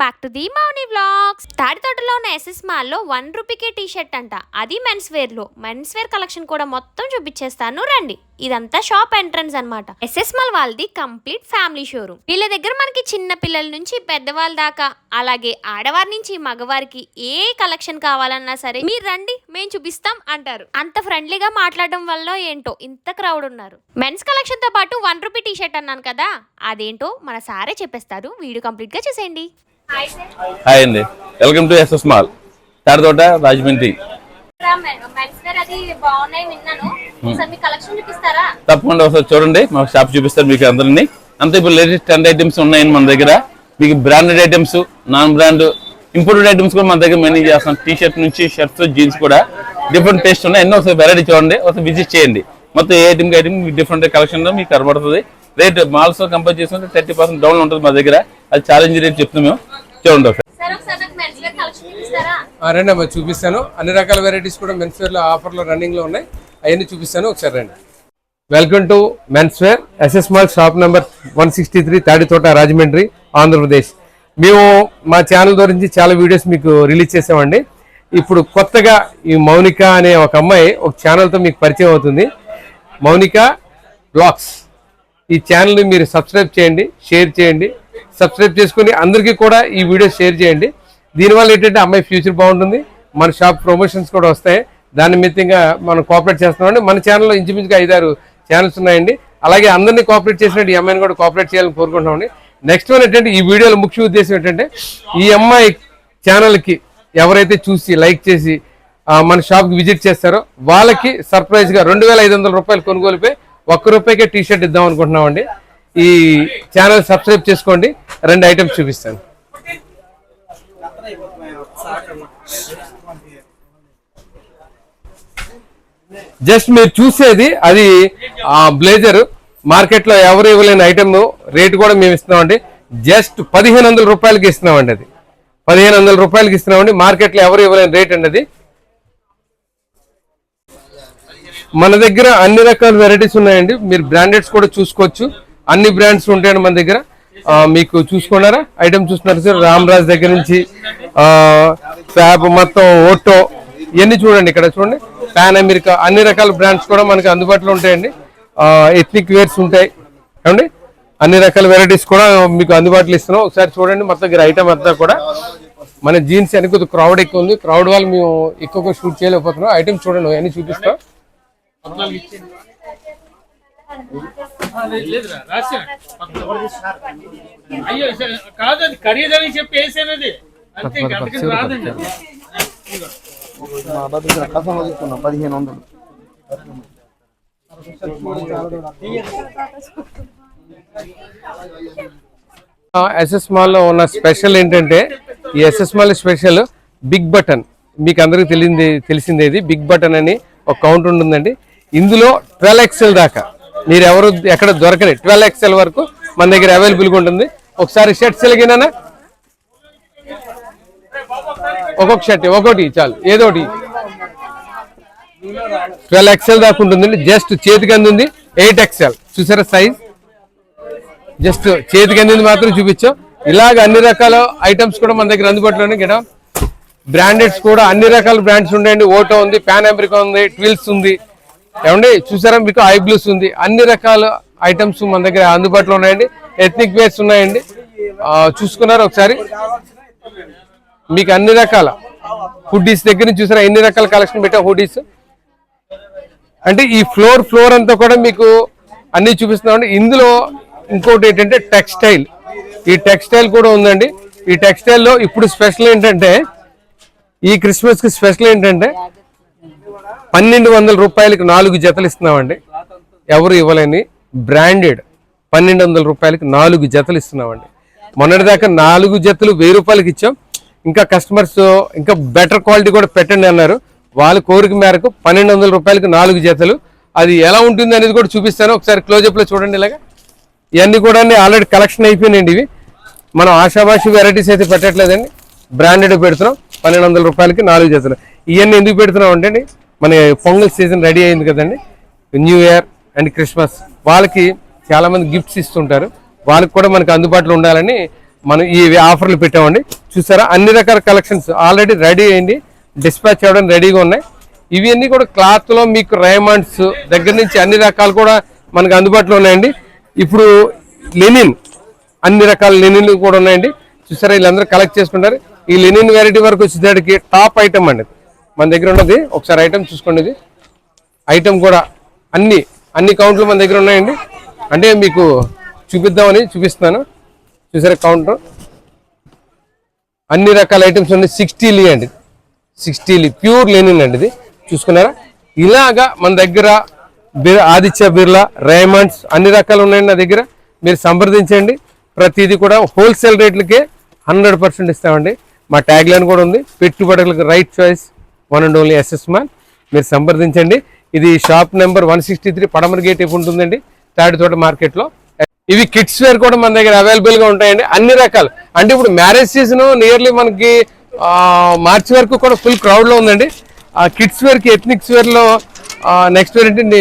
Back to the Mouni vlogs. తాడితోటలో ఉన్న SS mall లో 1 రూపీకే టీ షర్ట్ అంట, అది మెన్స్ వేర్ లో. మెన్స్ వేర్ కలెక్షన్ కూడా మొత్తం చూపించేస్తాను రండి. ఇదంతా షాప్ ఎంట్రన్స్ అన్నమాట. ఎస్ఎస్ మాల్ వాళ్ళది కంప్లీట్ ఫ్యామిలీ షోరూమ్. వీళ్ళ దగ్గర మనకి చిన్న పిల్లల నుంచి పెద్దవాళ్ళ దాకా, అలాగే ఆడవారి నుంచి మగవారికి ఏ కలెక్షన్ కావాలన్నా సరే మీరు రండి మేము చూపిస్తాం అంటారు. అంత ఫ్రెండ్లీగా మాట్లాడడం వల్ల ఏంటో ఇంత క్రౌడ్ ఉన్నారు. మెన్స్ కలెక్షన్ తో పాటు 1 రూపీ టీ షర్ట్ అన్నాను కదా, అదేంటో మన సారే చెప్పేస్తారు. వీడియో కంప్లీట్ గా చూసేయండి. హాయ్ అండి, welcome to SS mall Tadithota Rajahmundry. తప్పకుండా ఒకసారి చూడండి, మాకు షాప్ చూపిస్తారు మీకు అందరినీ. అంతే ఇప్పుడు లేటెస్ట్ 10 ఐటమ్స్ ఉన్నాయండి మన దగ్గర. మీకు branded items, non brand, imported items కూడా మన దగ్గర మెయింటైన్ చేస్తాం. టీ షర్ట్ నుంచి షర్ట్స్, జీన్స్ కూడా డిఫరెంట్ టేస్ట్ ఉన్నాయి. ఎన్నో ఒకసారి వెరైటీ చూడండి, ఒకసారి విజిట్ చేయండి. మొత్తం ఏ ఐటమ్ ఐటమ్ డిఫరెంట్ కలెక్షన్ మీకు కనబడుతుంది. రేట్ మాల్స్ కంపేర్ చేసుకుంటే 30% డౌన్ ఉంటుంది మా దగ్గర. అది ఛాలెంజ్ రేట్ చెప్తున్నాం మేము, చూడండి ఒకసారి. రండి అమ్మా చూపిస్తాను. అన్ని రకాల వెరైటీస్ కూడా మెన్స్ వేర్ లో ఆఫర్లో రన్నింగ్ లో ఉన్నాయి, అవన్నీ చూపిస్తాను ఒకసారి రండి. Welcome to men's wear SS mall shop number 163 Tadithota Rajahmundry Andhra Pradesh. మేము మా ఛానల్ గురించి చాలా వీడియోస్ మీకు రిలీజ్ చేసామండి. ఇప్పుడు కొత్తగా ఈ మౌనిక అనే ఒక అమ్మాయి ఒక ఛానల్తో మీకు పరిచయం అవుతుంది, మౌనిక బ్లాగ్స్. ఈ ఛానల్ని మీరు సబ్స్క్రైబ్ చేయండి, షేర్ చేయండి. సబ్స్క్రైబ్ చేసుకుని అందరికీ కూడా ఈ వీడియో షేర్ చేయండి. దీనివల్ల ఏంటంటే అమ్మాయి ఫ్యూచర్ బాగుంటుంది, మన షాప్ ప్రమోషన్స్ కూడా వస్తాయి. దాని మిత్తంగా మనం కోఆపరేట్ చేస్తున్నామండి. మన ఛానల్లో ఇంచుమించుగా 5-6 ఛానల్స్ ఉన్నాయండి. అలాగే అందరినీ కోఆపరేట్ చేసినట్టు ఈ అమ్మాయిని కూడా కోఆపరేట్ చేయాలని కోరుకుంటున్నామండి. నెక్స్ట్ వన్ ఏంటంటే ఈ వీడియోలో ముఖ్య ఉద్దేశం ఏంటంటే ఈ అమ్మాయి ఛానల్కి ఎవరైతే చూసి లైక్ చేసి మన షాప్కి విజిట్ చేస్తారో వాళ్ళకి సర్ప్రైజ్గా 2500 రూపాయలు కొనుగోలుపై 1 రూపాయికే టీ షర్ట్ ఇద్దాం అనుకుంటున్నామండి. ఈ ఛానల్ సబ్స్క్రైబ్ చేసుకోండి. 2 ఐటమ్స్ చూపిస్తాను. జస్ట్ మీరు చూసేది అది బ్లేజర్. మార్కెట్ లో ఎవరు ఇవ్వలేని ఐటమ్, రేట్ కూడా మేము ఇస్తున్నామండి. జస్ట్ 1500 రూపాయలకి ఇస్తున్నామండి. అది 1500 రూపాయలకి ఇస్తున్నామండి. మార్కెట్ లో ఎవరు ఇవ్వలేని రేట్ అండి అది. మన దగ్గర అన్ని రకాల వెరైటీస్ ఉన్నాయండి. మీరు బ్రాండెడ్స్ కూడా చూసుకోవచ్చు. అన్ని బ్రాండ్స్ ఉంటాయండి మన దగ్గర. మీకు చూసుకున్నారా ఐటమ్ చూస్తున్నారు సార్. రామ్రాజ్ దగ్గర నుంచి ఫ్యాబ్ మొత్తం ఓటో ఇవన్నీ చూడండి. ఇక్కడ చూడండి, పాన్ అమెరికా, అన్ని రకాల బ్రాండ్స్ కూడా మనకి అందుబాటులో ఉంటాయండి. ఎథ్నిక్ వేర్స్ ఉంటాయి ఏమండి. అన్ని రకాల వెరైటీస్ కూడా మీకు అందుబాటులో ఇస్తున్నాం. ఒకసారి చూడండి మొత్తం దగ్గర ఐటమ్ అంతా కూడా. మన జీన్స్ అని కొద్దిగా క్రౌడ్ ఎక్కువ ఉంది, క్రౌడ్ వల్ల మేము ఎక్కువ షూట్ చేయలేకపోతున్నాం. ఐటమ్ చూడండి, అన్ని చూపిస్తాం. అయ్యో కాదండి, ఖరీదని చెప్పి వేసేది అంతే. 1500 ఎస్ఎస్ మాల్ లో ఉన్న స్పెషల్ ఏంటంటే ఈ SS mall special big button. మీకు అందరికి తెలిసిందే ఇది బిగ్ బటన్ అని ఒక కౌంటర్ ఉంటుందండి. ఇందులో 12XL దాకా మీరు ఎవరు ఎక్కడ దొరకని 12XL వరకు మన దగ్గర అవైలబుల్గా ఉంటుంది. ఒకసారి షర్ట్స్ ఎలాగైనా ఒక్కొక్క షర్ట్ ఒకటి చాలు, ఏదో ఒకటి 12XL దాకా ఉంటుందండి. జస్ట్ చేతికి అందింది 8XL. చూసారా సైజ్, జస్ట్ చేతికి అందింది మాత్రం చూపించాం. ఇలాగ అన్ని రకాల ఐటమ్స్ కూడా మన దగ్గర అందుబాటులోనే గిట. బ్రాండెడ్స్ కూడా అన్ని రకాల బ్రాండ్స్ ఉన్నాయండి. ఓటో ఉంది, పాన్ అమెరికా ఉంది, ట్విల్స్ ఉంది ఏమండి. చూసారా మీకు ఐ బ్లూస్ ఉంది. అన్ని రకాల ఐటమ్స్ మన దగ్గర అందుబాటులో ఉన్నాయండి. ఎథ్నిక్ వేర్స్ ఉన్నాయండి. చూసుకున్నారు ఒకసారి. మీకు అన్ని రకాల హుడ్డీస్ దగ్గర నుంచి చూసారా ఎన్ని రకాల కలెక్షన్ పెట్టా. హుడ్డీస్ అంటే ఈ ఫ్లోర్ అంతా కూడా మీకు అన్ని చూపిస్తున్నామండి. ఇందులో ఇంకోటి ఏంటంటే టెక్స్టైల్. ఈ టెక్స్టైల్ కూడా ఉందండి. ఈ టెక్స్టైల్లో ఇప్పుడు స్పెషల్ ఏంటంటే ఈ క్రిస్మస్ కి స్పెషల్ ఏంటంటే 1200 రూపాయలకి 4 జతలు ఇస్తున్నామండి. ఎవరు ఇవ్వలేని బ్రాండెడ్ 1200 రూపాయలకి 4 జతలు ఇస్తున్నామండి. మొన్నటిదాకా 4 జతలు 1000 రూపాయలకి ఇచ్చాం. ఇంకా కస్టమర్స్ ఇంకా బెటర్ క్వాలిటీ కూడా పెట్టండి అన్నారు. వాళ్ళ కోరిక మేరకు 1200 రూపాయలకి 4 జతలు. అది ఎలా ఉంటుంది అనేది కూడా చూపిస్తాను. ఒకసారి క్లోజప్ లో చూడండి. ఇలాగా ఇవన్నీ కూడా ఆల్రెడీ కలెక్షన్ అయిపోయినాయండి. ఇవి మనం ఆషాభాషి వెరైటీస్ అయితే పెట్టట్లేదండి, బ్రాండెడ్ పెడుతున్నాం. 1200 రూపాయలకి 4 జతలు. ఇవన్నీ ఎందుకు పెడుతున్నాం అంటే మన పొంగల్ సీజన్ రెడీ అయింది కదండి, న్యూ ఇయర్ అండ్ క్రిస్మస్ వాళ్ళకి చాలా మంది గిఫ్ట్స్ ఇస్తుంటారు. వాళ్ళకి కూడా మనకు అందుబాటులో ఉండాలని మనం ఈ ఆఫర్లు పెట్టామండి. చూసారా అన్ని రకాల కలెక్షన్స్ ఆల్రెడీ రెడీ అయింది, డిస్పాచ్ అవ్వడం రెడీగా ఉన్నాయి. ఇవన్నీ కూడా క్లాత్లో మీకు రైమండ్స్ దగ్గర నుంచి అన్ని రకాలు కూడా మనకు అందుబాటులో ఉన్నాయండి. ఇప్పుడు లెనిన్ అన్ని రకాల లెనిన్లు కూడా ఉన్నాయండి. చూసారా వీళ్ళందరూ కలెక్ట్ చేసుకుంటారు. ఈ లెనిన్ వెరైటీ వరకు వచ్చేసరికి టాప్ ఐటమ్ అండి మన దగ్గర ఉన్నది. ఒకసారి ఐటమ్ చూసుకోండి. ఇది ఐటమ్ కూడా అన్ని కౌంట్లు మన దగ్గర ఉన్నాయండి. అంటే మీకు చూపిద్దామని చూపిస్తున్నాను. చూసారా కౌంటర్ అన్ని రకాల ఐటమ్స్ ఉన్నాయి. 60 లీ అండి, 60 లీ ప్యూర్ లెనిన్ అండి. ఇది చూసుకున్నారా ఇలాగా మన దగ్గర ఆదిత్య బిర్లా, రైమండ్స్ అన్ని రకాలు ఉన్నాయండి నా దగ్గర. మీరు సంప్రదించండి. ప్రతిదీ కూడా హోల్సేల్ రేట్లకే 100% ఇస్తామండి. మా ట్యాగ్ లైన్ కూడా ఉంది, పెట్టుబడులకు right choice, one and only SS mall. మీరు సంప్రదించండి. ఇది షాప్ నెంబర్ 163 పడమర గేట్ ఎప్పుడు ఉంటుందండి, తాడితోట మార్కెట్లో. ఇవి కిడ్స్ వేర్ కూడా మన దగ్గర అవైలబుల్ గా ఉంటాయండి. అన్ని రకాలు అంటే ఇప్పుడు మ్యారేజ్ సీజన్ నియర్లీ మనకి మార్చి వరకు కూడా ఫుల్ క్రౌడ్ లో ఉందండి. ఆ కిడ్స్ వేర్ కి ఎథ్నిక్స్ వేర్ లో నెక్స్ట్ వేర్ ఏంటండి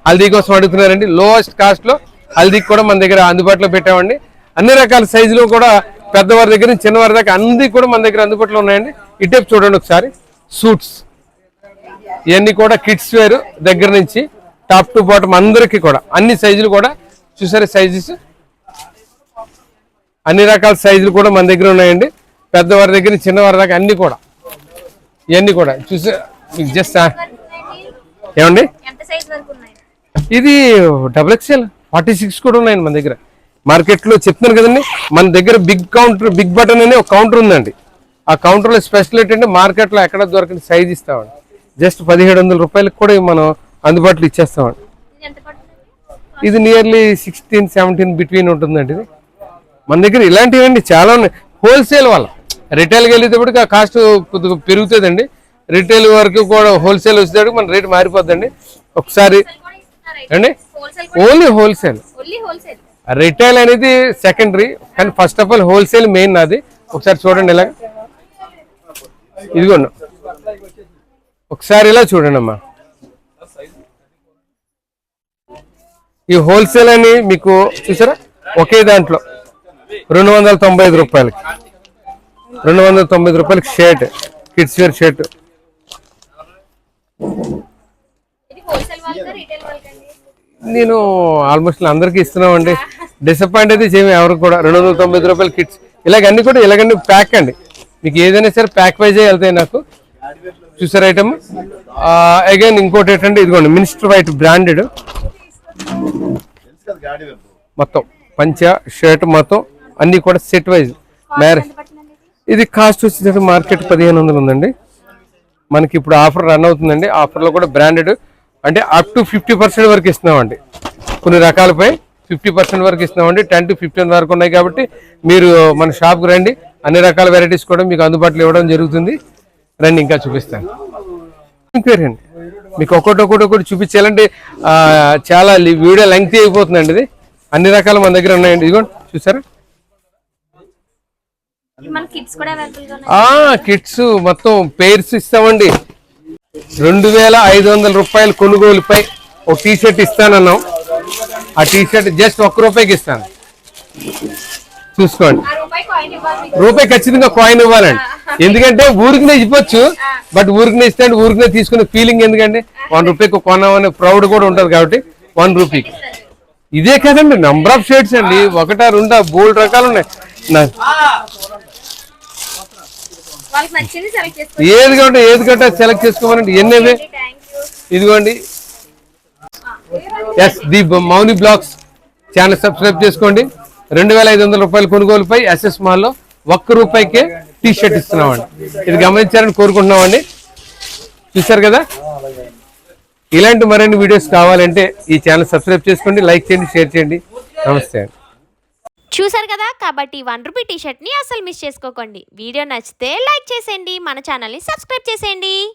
హల్దీ కోసం అడుగుతున్నారండి. లోయెస్ట్ కాస్ట్ లో హల్దీకి కూడా మన దగ్గర అందుబాటులో పెట్టామండి. అన్ని రకాల సైజులు కూడా పెద్దవారి దగ్గర నుంచి చిన్నవారి దాకా అన్ని కూడా మన దగ్గర అందుబాటులో ఉన్నాయండి. ఇటేపు చూడండి ఒకసారి. సూట్స్ ఇవన్నీ కూడా కిడ్స్ వేర్ దగ్గర నుంచి టాప్ టు బాటమ్ అందరికి కూడా అన్ని సైజులు కూడా చూసారా. సైజెస్ అన్ని రకాల సైజులు కూడా మన దగ్గర ఉన్నాయండి. పెద్దవారి దగ్గర చిన్నవారి దాకా అన్ని కూడా ఇవన్నీ కూడా చూసా. మీకు జస్ట్ ఏమండి ఇది XXL 46 కూడా ఉన్నాయండి మన దగ్గర. మార్కెట్లో చెప్తున్నాను కదండి, మన దగ్గర బిగ్ బటన్ అనే ఒక కౌంటర్ ఉందండి. ఆ కౌంటర్లో స్పెషల్ ఏంటంటే మార్కెట్లో ఎక్కడ దొరకని సైజ్ ఇస్తామండి. జస్ట్ 1700 రూపాయలకు కూడా మనం అందుబాటులో ఇచ్చేస్తామండి. ఇది నియర్లీ 16-17 బిట్వీన్ ఉంటుందండి. ఇది మన దగ్గర ఇలాంటివండి చాలా ఉన్నాయి. హోల్సేల్ వల్ల రిటైల్కి వెళ్ళేటప్పటికి ఆ కాస్ట్ కొద్దిగా పెరుగుతుందండి. రిటైల్ వరకు కూడా హోల్సేల్ వచ్చేటప్పుడు మన రేట్ మారిపోద్దండి. ఒకసారి అండి ఓన్లీ హోల్సేల్, రిటైల్ అనేది సెకండరీ, కానీ first of all wholesale main నాది. ఒకసారి చూడండి ఇలా, ఇదిగోండి ఒకసారి ఇలా చూడండి అమ్మా. ఈ హోల్సేల్ అని మీకు చూసారా ఒకే దాంట్లో 295 రూపాయలకి, 290 రూపాయలకి షర్ట్, కిడ్స్ వేర్ షర్ట్. నేను ఆల్మోస్ట్ అందరికీ ఇస్తున్నామండి. డిసప్పాయింట్ అయితే చేయము ఎవరికి కూడా. 290 రూపాయలు కిడ్స్ ఇలాగ అన్ని కూడా ఇలాగండి ప్యాక్ అండి. మీకు ఏదైనా సరే ప్యాక్ వైజే వెళ్తాయి నాకు. చూసారు ఐటమ్. అగైన్ ఇంకోటి ఏంటంటే ఇదిగోండి మినిస్టర్ వైట్ బ్రాండెడ్ మొత్తం పంచ షర్ట్ మొత్తం అన్ని కూడా సెట్ వైజ్ మ్యారేజ్. ఇది కాస్ట్ వచ్చేసరికి మార్కెట్ 1500 ఉందండి. మనకి ఇప్పుడు ఆఫర్ రన్ అవుతుందండి. ఆఫర్లో కూడా బ్రాండెడ్ అంటే అప్ టు 50% వరకు ఇస్తున్నామండి. కొన్ని రకాలపై 50% వరకు ఇస్తున్నామండి. 10 to 15 వరకు ఉన్నాయి కాబట్టి మీరు మన షాప్కి రండి. అన్ని రకాల వెరైటీస్ కూడా మీకు అందుబాటులో ఇవ్వడం జరుగుతుంది. రండి ఇంకా చూపిస్తాను. అండి మీకు ఒక్కొక్కటి చూపించాలంటే చాలా వీడియో లెంగ్తీ అయిపోతుందండి. ఇది అన్ని రకాలు మన దగ్గర ఉన్నాయండి. ఇదిగోండి చూసారా కిడ్స్ మొత్తం పెయిర్స్ ఇస్తామండి. 2500 రూపాయలు కొనుగోలుపై ఒక టీ షర్ట్ ఇస్తానన్నాం. ఆ టీ షర్ట్ జస్ట్ ₹1 ఇస్తాను. చూసుకోండి. రూపాయి ఖచ్చితంగా కాయిన్ ఇవ్వాలండి. ఎందుకంటే ఊరికినే ఇవ్వచ్చు, బట్ ఊరికినే ఇస్తే ఊరికినే తీసుకునే ఫీలింగ్ ఎందుకంటే ₹1 కొన్నామనే ప్రౌడ్ కూడా ఉంటుంది కాబట్టి ₹1. ఇదే కదండి నంబర్ ఆఫ్ షర్ట్స్ అండి. 1, 2 బోల్డ్ రకాలు ఉన్నాయి. ఏది కంటే సెలెక్ట్ చేసుకోవాలంటే ఎన్నేవే. ఇదిగోండి the Mouni blogs channel subscribe చేసుకోండి. 2500 రూపాయల కొనుగోలుపై ఎస్ఎస్ మాల్లో ₹1కే టీ షర్ట్ ఇస్తున్నామండి. ఇది గమనించారని కోరుకుంటున్నామండి. చూసారు కదా. ఇలాంటి మరిన్ని వీడియోస్ కావాలంటే ఈ ఛానల్ సబ్స్క్రైబ్ చేసుకోండి, లైక్ చేయండి, షేర్ చేయండి. నమస్తే అండి. చూసారు కదా, కాబట్టి ₹1 టీ షర్ట్ని అసలు మిస్ చేసుకోకండి. వీడియో నచ్చితే లైక్ చేసేయండి, మన ఛానల్ని సబ్స్క్రైబ్ చేసేయండి.